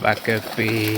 Hyvä köpi.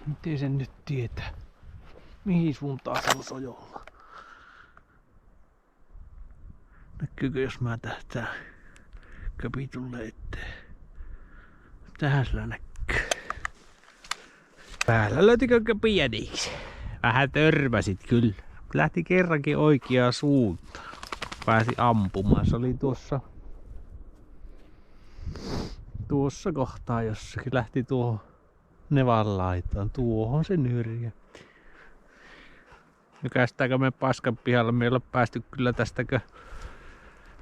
Miten sen nyt tietää? Mihin suuntaan se on sojolla? Näkyykö jos mä tähtään? Köpi tulee eteen. Tähän sillä näkyy. Päällä löytikö köpi jädiksi? Vähän törmäsit kyllä. Lähti kerrankin oikeaan suuntaan. Pääsi ampumaan. Se oli tuossa kohtaa jossakin. Lähti tuohon nevan laitaan. Tuohon se nyrjähti. Nykästääkö me paskan pihalla? Me ei olla päästy kyllä tästäkö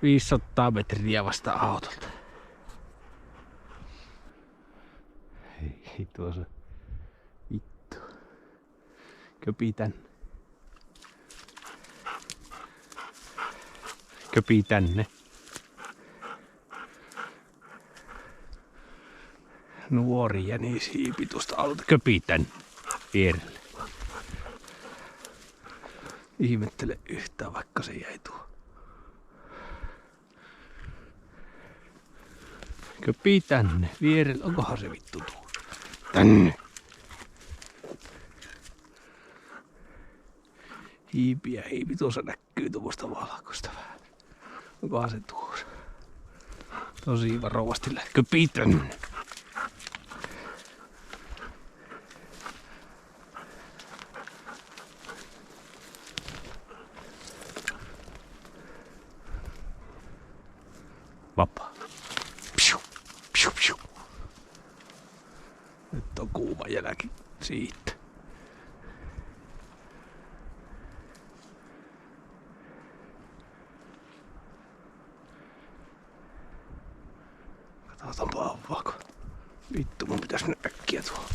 500 metriä vasta autolta. Ei tuossa. Vittu. Köpi tänne. Köpi tänne. Nuori jänisiipi tuosta alta. Köpi tänne. Vierelle. Ihmettele yhtään, vaikka se jäi tuo. Köpi tänne. Vierelle. Onkohan se vittu tuo? Tänne. Hiipiä hiipi. Tuossa näkyy tuommoista valkoista vähän. Onkohan se tuossa? Tosi varovasti köpi tänne. Vapaa. Piu, piu, piu. Nyt on kuuma jälki siitä. Katsotaanpa avaako. Vittu, mun pitäis mennä äkkiä tuohon.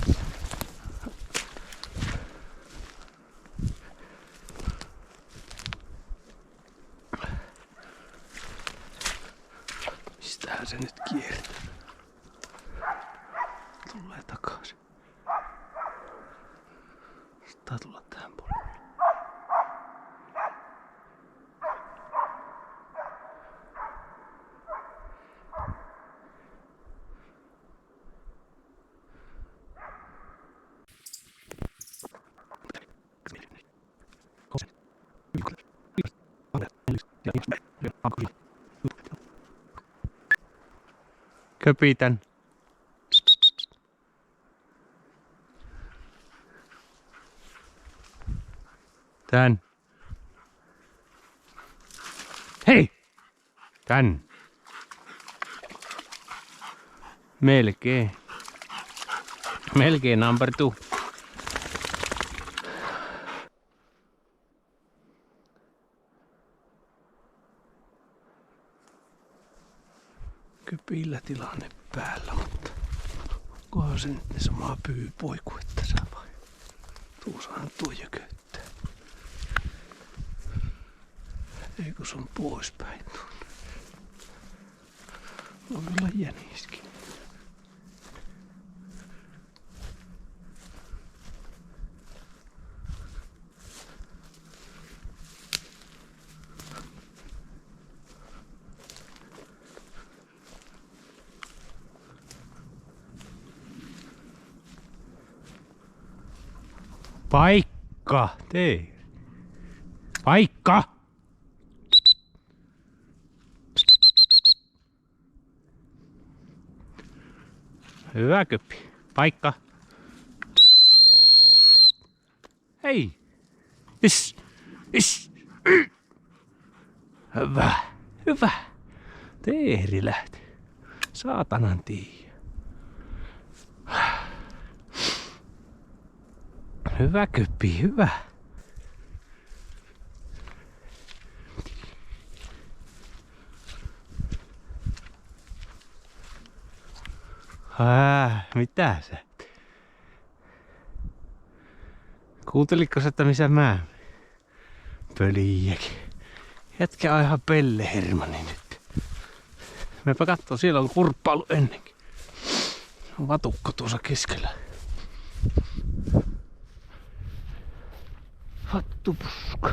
Mistähän se nyt kiertää? Tulee takaisin. Saattaa tulla tähän puolelle. Köpitän. Tän. Hei! Tän. Melkein. Melkein number 2. Köpillä tilanne päällä, mutta onkohan se nyt ne samaa pyypoiku, että sä vai tuusaan tuo jököttää. Eikö se on poispäin tuonne? Voi olla jäniskin. Paikka! Tee! Paikka! Hyvä köppi. Paikka. Hei! Is! Is! Hyvä! Hyvä! Teeri lähti. Saatanan tiiä. Hyvä köppi, hyvä. Mitä sä? Kuuntelitko sä, että missä mä? Pöliäkin. Jätkä on ihan pellehermani nyt. Meipä kattoo, siellä on kurppailu ennenkin. On vatukko tuossa keskellä. Hattupuska.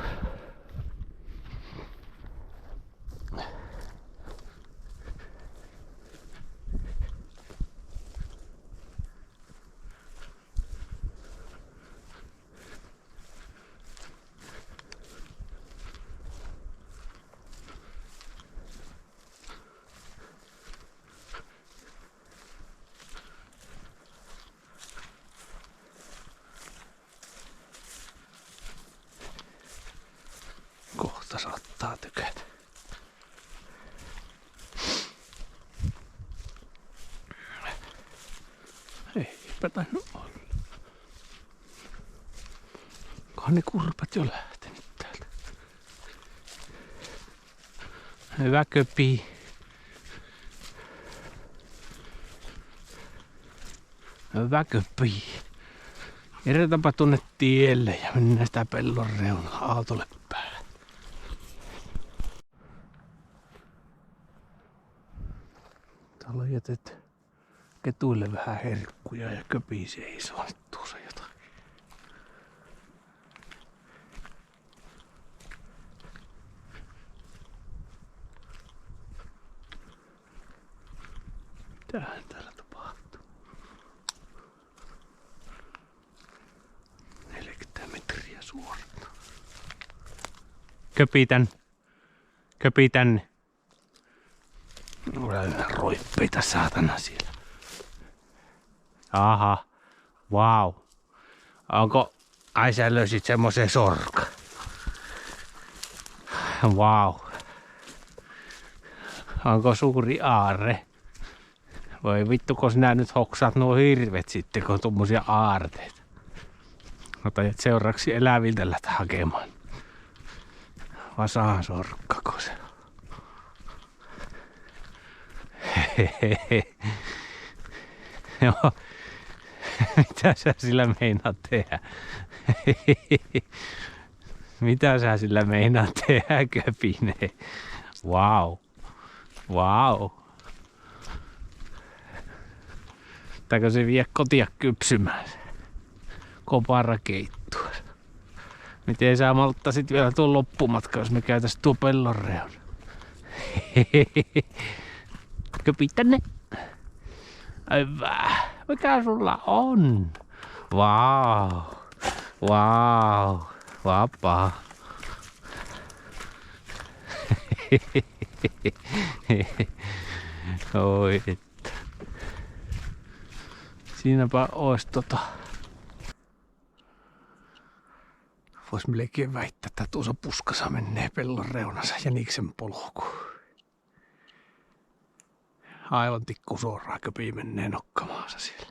Kohta saattaa tykätä. Eipä tainnut olla. Kohan ne kurpat jo lähtee. Hyvä köpi. Hyvä köpi. Kerätäänpä tuonne tielle ja mennään sitä pellon reunaa autolle päälle. Täällä on jätetty ketuille vähän herkkuja ja köpi seisoo nyt tuossa jotain. Mitähän täällä tapahtuu? 40 metriä suoraan. Köpi tänne. Mulla roippeita saatana siellä. Aha, vau. Wow. Onko... Ai sä löysit semmosen sorka. Vau. Wow. Onko suuri aarre? Voi vittu, kun sinä nyt hoksaat nuo hirvet sitten, kun on tommosia aarteita. Otat seuraavaksi eläviltä lähtä hakemaan. Vasaan sorkkako se on. Joo. Mitä sä sillä meinaat tehdä? Mitä sä sillä meinaat tehdä, köpine? Vau. Vau. Pitääkö se vie kotia kypsymään? Kopara keittua. Miten sä malttasit vielä tuon loppumatka, jos me käytäis tuo pellon reuna? Köpi tänne. Hyvä. Mikä sulla on? Vau. Vau. Vapaa. Oi että. Siinäpä ois vois melkein väittää, että tuossa puskassa menee pellon reunassa jäniksen polku. Aivan tikku suoraan köpi menee nokkamaansa siellä.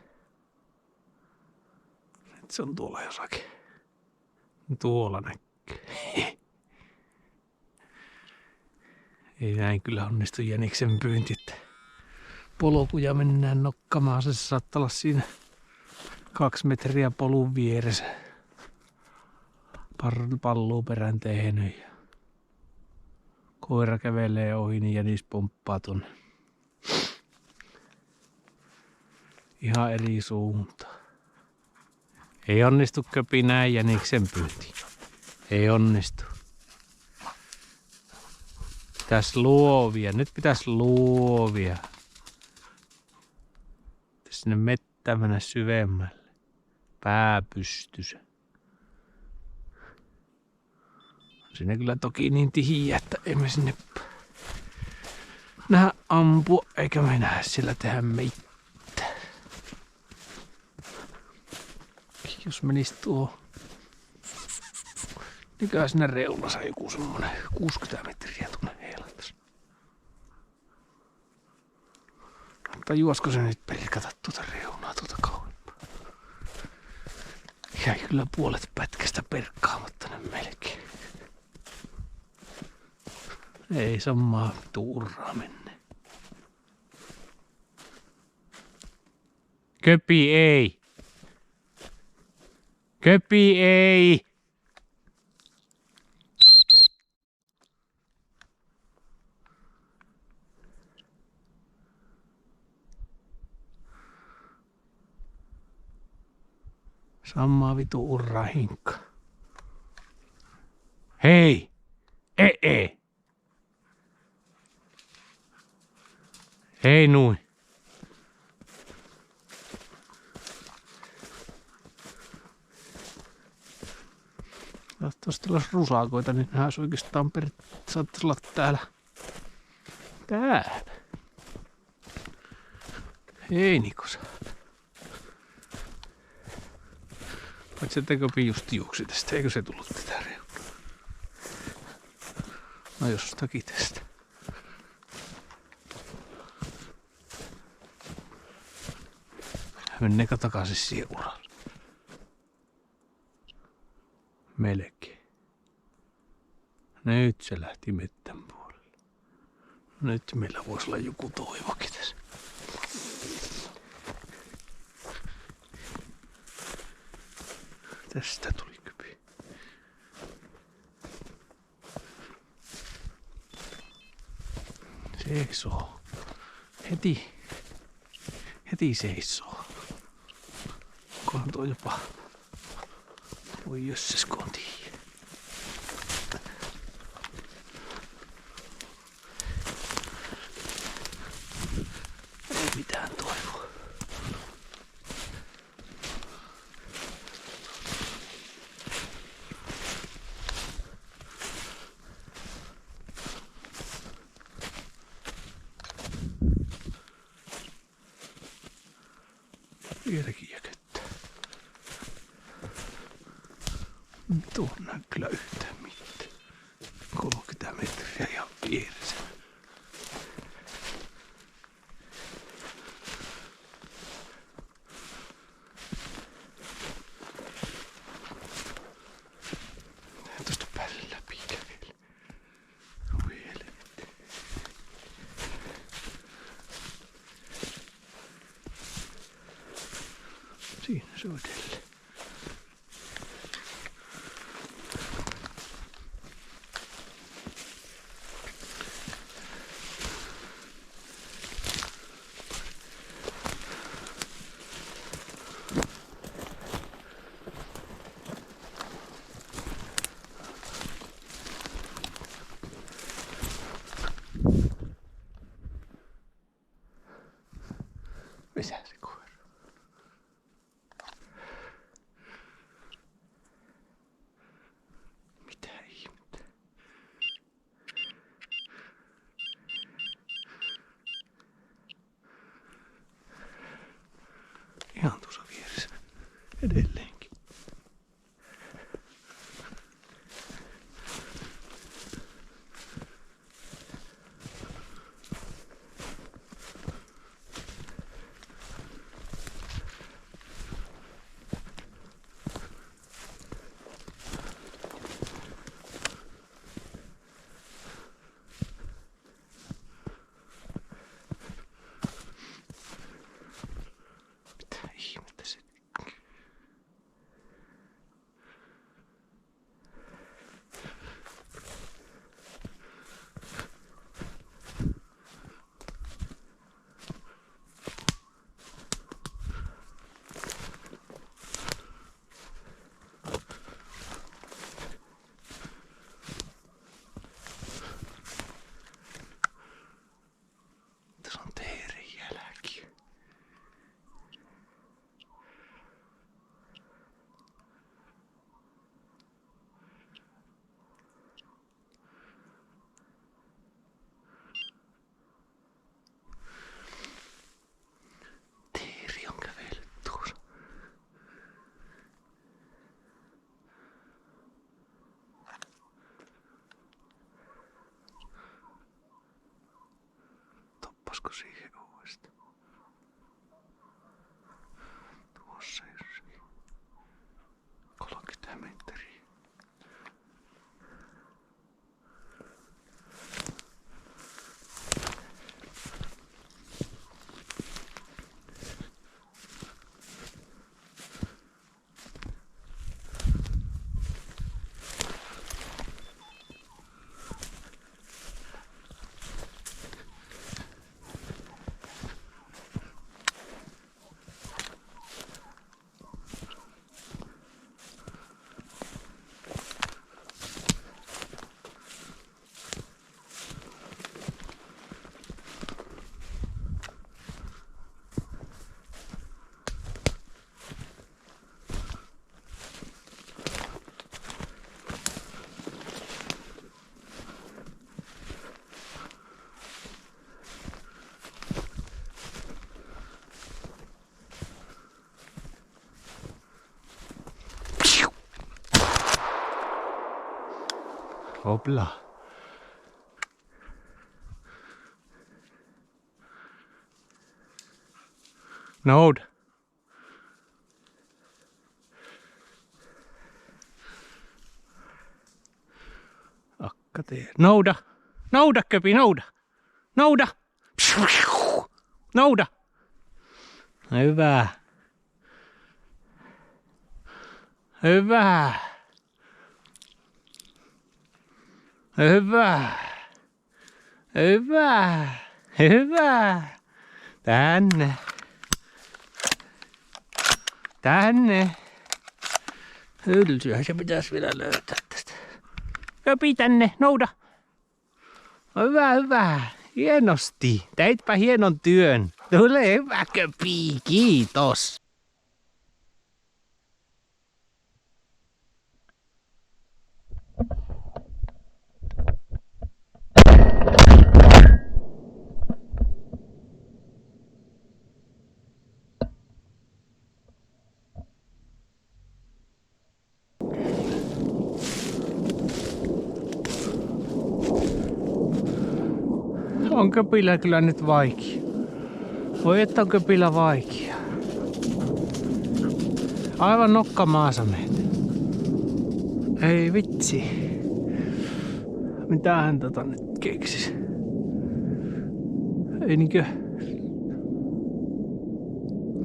Et se on tuolla jossakin. Tuolla näkyy. Ei näin kyllä onnistu jäniksen pyynti, että polkuja mennään nokkamaan. Se saattaa olla siinä 2 metriä polun vieressä. Palluuperän tehnyt ja koira kävelee ohi, niin jänis pomppaa tonne. Ihan eri suuntaan. Ei onnistu köpi näin jäniksen pyynti. Ei onnistu. Pitäis luovia. Nyt pitäis luovia. Pitäis sinne mettään mennä syvemmälle. Pää pystyssä. Sinne kyllä toki niin tihiä, että emme sinne nähdä ampua, eikä me nähdä sillä tehdä mitään. Jos menis tuo, niin kyllä sinne reunassa joku semmonen 60 metriä tuonne heilantas. Mutta juosko se nyt pelkata tuota reunaa tuota kauempaa? Jäi kyllä puolet pätkästä perkkaamatta ne melkein. Ei samaa tuuraa menne. Köpi ei. Köpi ei. Samaa vitu urraa hinkka. Hei! Ei! Hei nuin. Tosta olisi rusakoita, niin nämä olisi oikeastaan saattaisi olla täällä. Täällä. Hei Nikos. Paitsi että köpi just juoksi tästä, eikö se tullut tätä reunaa? No jostakin tästä. Menneekö takaisin siihen uralle? Melkein. Nyt se lähti mettän puolelle. Nyt meillä voisi olla joku toivokin tässä. Tästä tuli kypi. Seisoo. Heti seisoo. Onkohan tuo jopa... Voi jösses kotiin. Ei mitään toivoa. Vieläkin jäköttää. Tuon näy kyllä yhtään mitään. 30 metriä ihan vieressä. Tuosta päälle läpi kävellä. Oi helvetti. Siinä se on edelleen. Missä se koira? Mitä ihmettä? Ihan tuossa vieressä. Edelleenkin. Ihmettä se. Tässä on teeren jälki. Teeri on kävellyt tuossa. Toppasko siihen uudestaan? Tuossa jossakin. 30 metriä. Hopla. Noud. Akka tee. Nouda. Nouda, köpi, nouda. Nouda! Nouda! Hyvä. Hyvä. Hyvä. Hyvä. Hyvä. Tänne. Tänne. Hylsyä se pitäisi vielä löytää tästä. Köpi tänne, nouda. Hyvä, hyvä. Hienosti. Teitpä hienon työn. Tule hyvä köpi. Kiitos. On köpillä kyllä nyt vaikea. Voi että on köpillä vaikea. Aivan nokkamaassa meitä. Ei vitsi. Mitähän nyt keksis? Ei niinkö...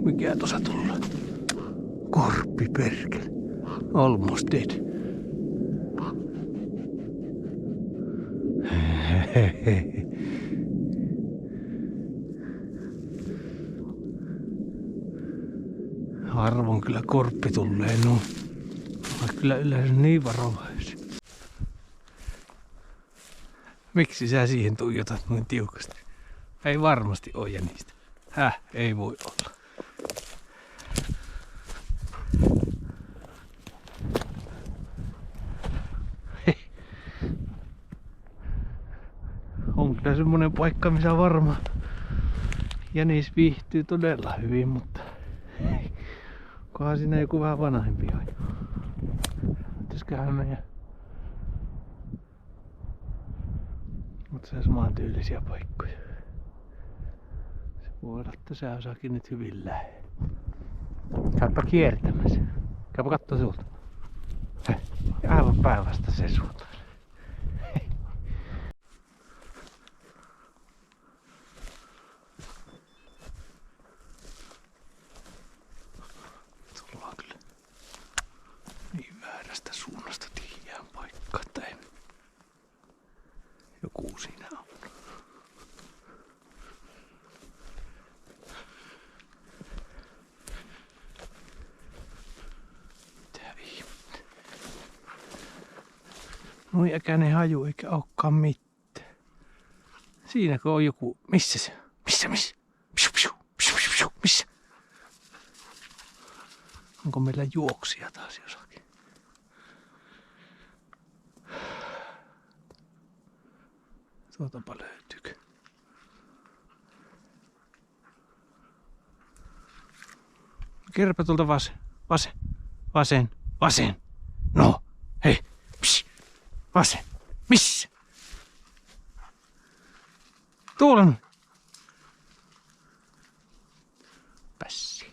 Mikä tuossa tulla? Korppi perkele. Almost dead. Harvoin kyllä korppi tulee noin. Olen kyllä yleensä niin varovaisia. Miksi sä siihen tuijotat noin tiukasti? Ei varmasti ole jänistä. Ei voi olla. On kyllä semmonen paikka, missä varmaan jänis viihtyy todella hyvin, mutta kohan siinä joku vähän vanhempi on. Pitäisköhän meidän... Mutta se on saman tyylisiä paikkoja. Se voi olla, että sä osaakin nyt hyvin lähellä. Käypä kiertämässä. Käypä kattoo sulta. Aivan päivästä se sulta. Tullaan kyllä niin väärästä suunnasta tiiään paikkaa, että ei. Joku siinä on. Mitä ihmettä? Noin äkäinen haju eikä olekaan mitään. Siinäkö on joku... Missä se on? Missä? Missä? Onko meillä juoksia taas jossakin? Tuotapa löytyykö? Kerpä tuolta vasen. No, hei, psh, vasen. Missä? Tuolla on. Pässi.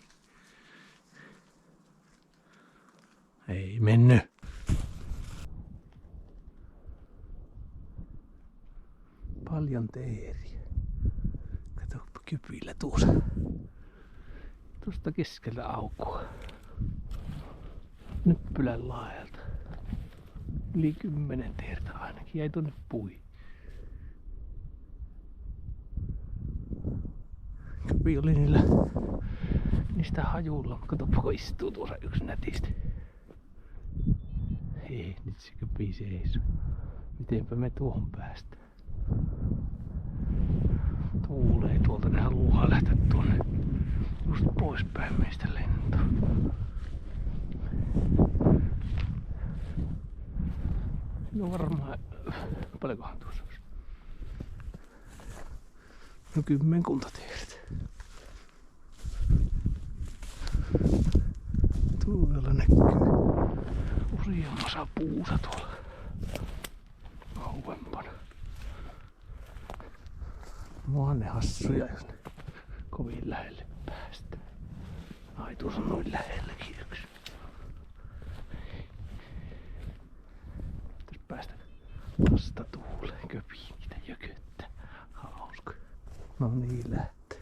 Ei mennyt. Paljon teeriä. Katoppa kypillä tuossa. Tuosta keskellä aukua. Nyppylän laajalta. Yli 10 teertä ainakin. Jäi tuonne pui. Kypi oli niistä hajuilla. Katoppa kun istuu tuossa yksi nätisti. Ei, nyt se kypi seisoo. Mitenpä me tuohon päästään? Tuulee tuolta, ne haluaa lähteä tuonne just poispäin meistä lentoon. No varmaan, paljonkohan tuossa olisi? No 10 teertä. Tuolla näkyy useammassa puusa tuolla kauempana. Muahan ne hassuja, jos ne kovin lähelle päästä. Ai tuossa on noin lähelläkin yksi. Pitäis päästä vasta tuuleen köpiin, mitä jököttää. Hauska. No niin lähtee.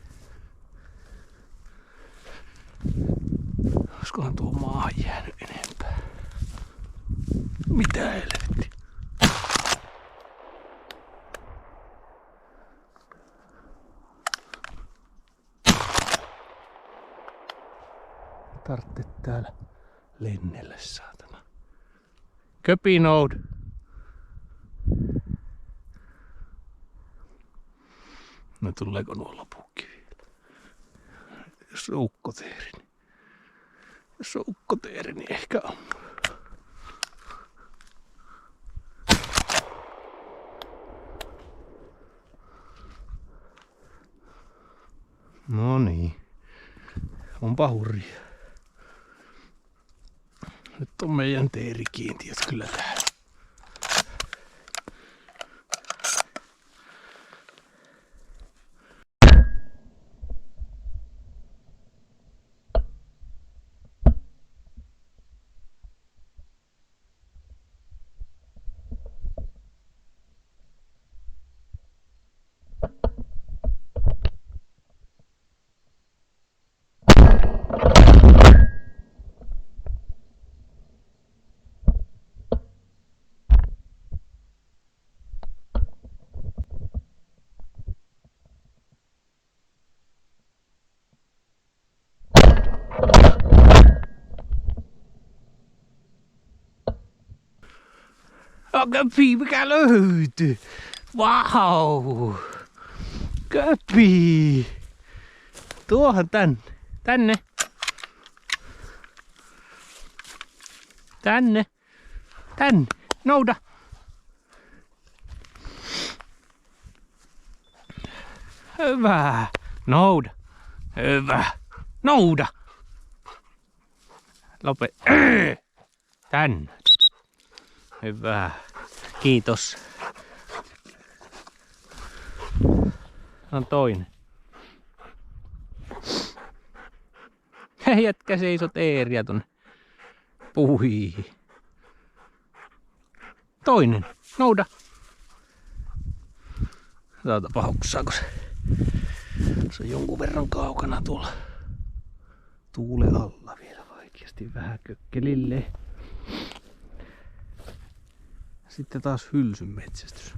Olisikohan tuo maahan jäänyt enempää? Mitä helvetti? Tarvitse täällä lennellä, saatana. Köpinoud. No tuleeko nuo lopukki vielä? Jos on ukkoteeri, niin... Jos on ukkoteeri, niin ehkä on. No niin. Onpa hurjaa. Nyt on meidän teerikiintiöt kyllä täällä. Köpi, mikä löytyi? Vau! Köpi! Tuohan tänne. Tänne. Tänne. Tänne. Nouda. Hyvä. Nouda. Hyvä. Nouda. Lope. Tänne. Hyvä. Kiitos. On toinen. Jätkä seisot eeriä tonne puihin. Toinen. Nouda. Saatapa hoksaako se. Se on jonkun verran kaukana tuolla tuulen alla vielä vaikeasti vähän kökkelille. Sitten taas hylsyn metsästys.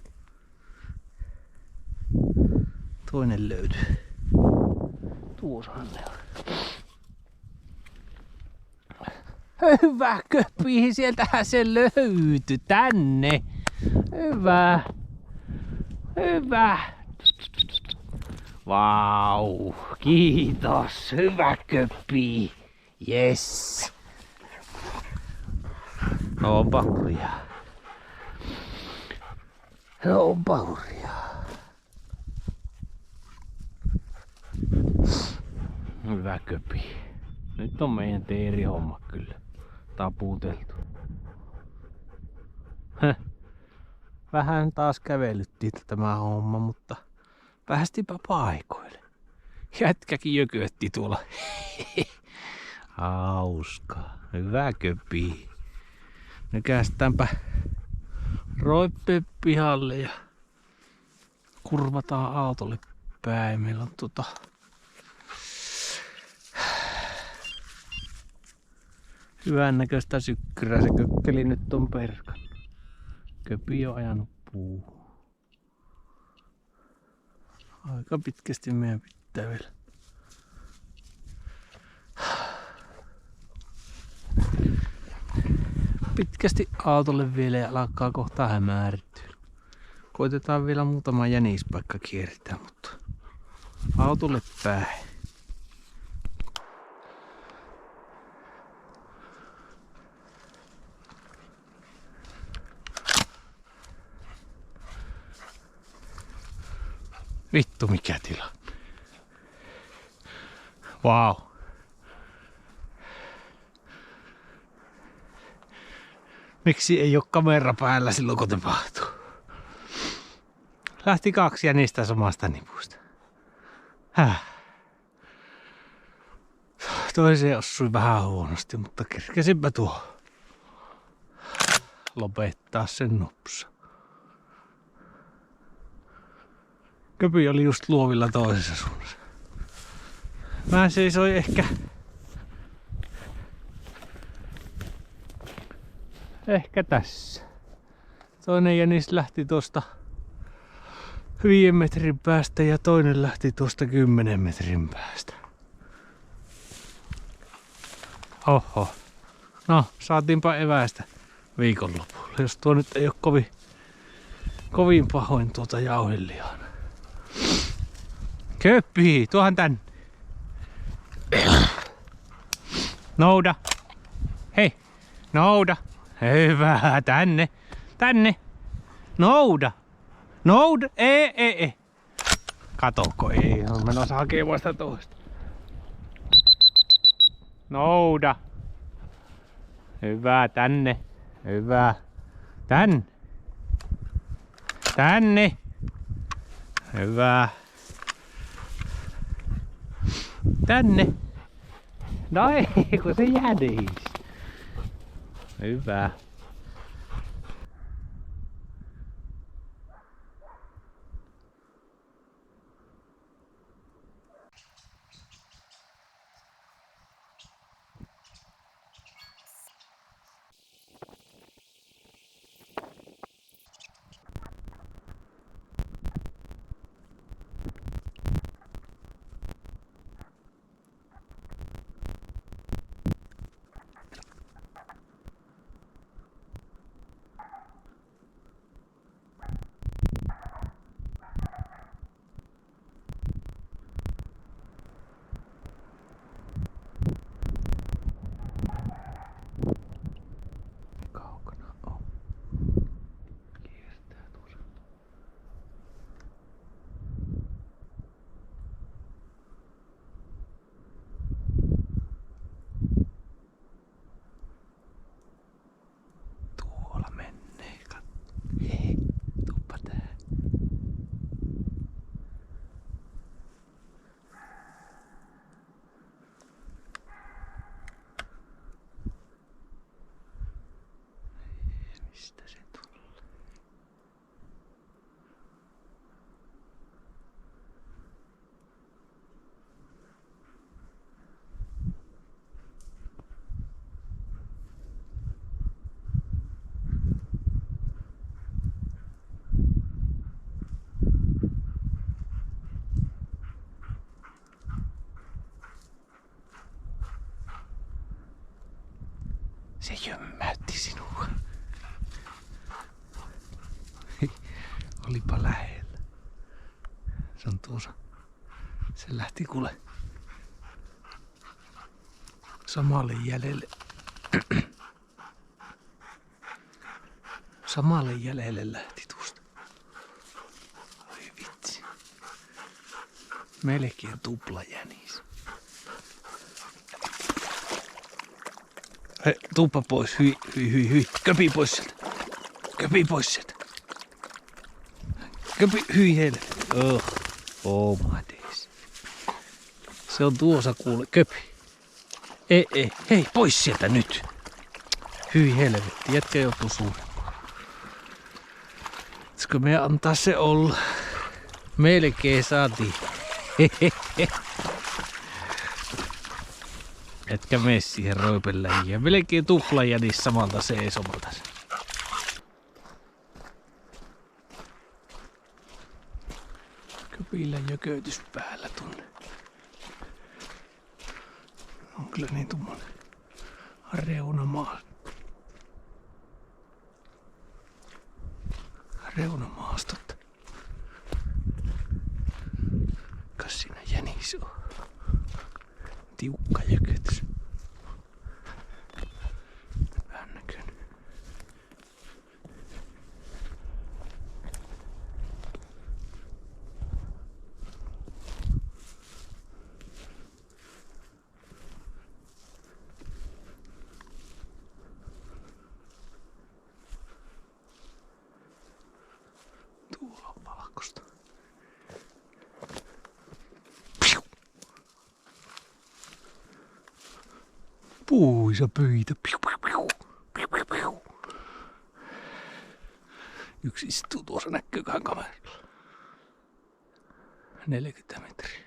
Toinen löytyy. Tuossahan ne on. Hyvä köpi, sieltähän se löytyi. Tänne. Hyvä. Hyvä. Vau. Kiitos. Hyvä köpi. Yes. No onpa hurjaa. No onpa hurjaa. Hyvä köpi. Nyt on meidän teerihomma kyllä taputeltu. Vähän taas kävelyttiin tämä homma, mutta päästipä paikoille. Jätkäkin jökötti tuolla. Hauskaa. Hyvä köpi. Nykästäänpä roippe pihalle ja kurvataan autolle päin. Meillä on hyvän näköistä sykkyrää. Se kökkeli nyt on perkan. Köpi on ajanut puu. Aika pitkästi meidän pitää vielä. Pitkästi autolle vielä ja alkaa kohta hämärtyä. Koitetaan vielä muutama jänispaikka kiertää, mutta autolle päin. Vittu mikä tila. Vau. Wow. Miksi ei oo kamera päällä silloin kun tapahtuu? Lähti 2 jänistä samasta nipusta. Toiseen osui vähän huonosti, mutta kerkesinpä tuo lopettaa sen nopsa. Köpi oli just luovilla toisessa suunnassa. Mä seisoin ehkä tässä. Toinen jänis lähti tuosta 5 metrin päästä ja toinen lähti tuosta 10 metrin päästä. Oho. No, saatiinpa evästä viikonlopulla. Jos tuo nyt ei ole kovin pahoin tuota jauhelihaa. Köppi, tuohan tänne. Nouda. Hei, nouda. Hyvä, tänne. Tänne. Nouda. Nouda. Ei. Katokko, ei. On menossa hakemaan sitä toista. Nouda. Hyvä, tänne. Hyvä. Tänne. Tänne. Hyvä. Tänne. No ei, kun se jänis. Hyvä. Mistä se tulee? Se jymmäytti sinua. Olipa lähellä. Se on tuossa. Se lähti kuule samalle jäljelle. Samalle jäljelle lähti tuosta. Oi vitsi. Melkein tuplajänis. Hei, tuuppa pois. Hyi. Köpi pois sieltä. Köpi pois sieltä. Köpi, hyi heille. Oh my days. Se on tuossa kuule. Köpi. Ei. Hei, pois sieltä nyt. Hyi helvetti. Jätkä joutuu suurempaan. Pitäisikö me antaa se olla? Melkein saatiin. Etkä mene siihen roipeläjiin. Melkein tuplajänis samalta seisomalta. Köpillä jökötys päällä tunne. On kyllä niin tommonen reunamaastot. Kas siinä jänis on. Tiukka jökötys. Vähän näköinen. Tuolla on valkosta. Puisa pöitä. Yksi istuu tuossa, näkyyköhän kameralla. 40 metriä.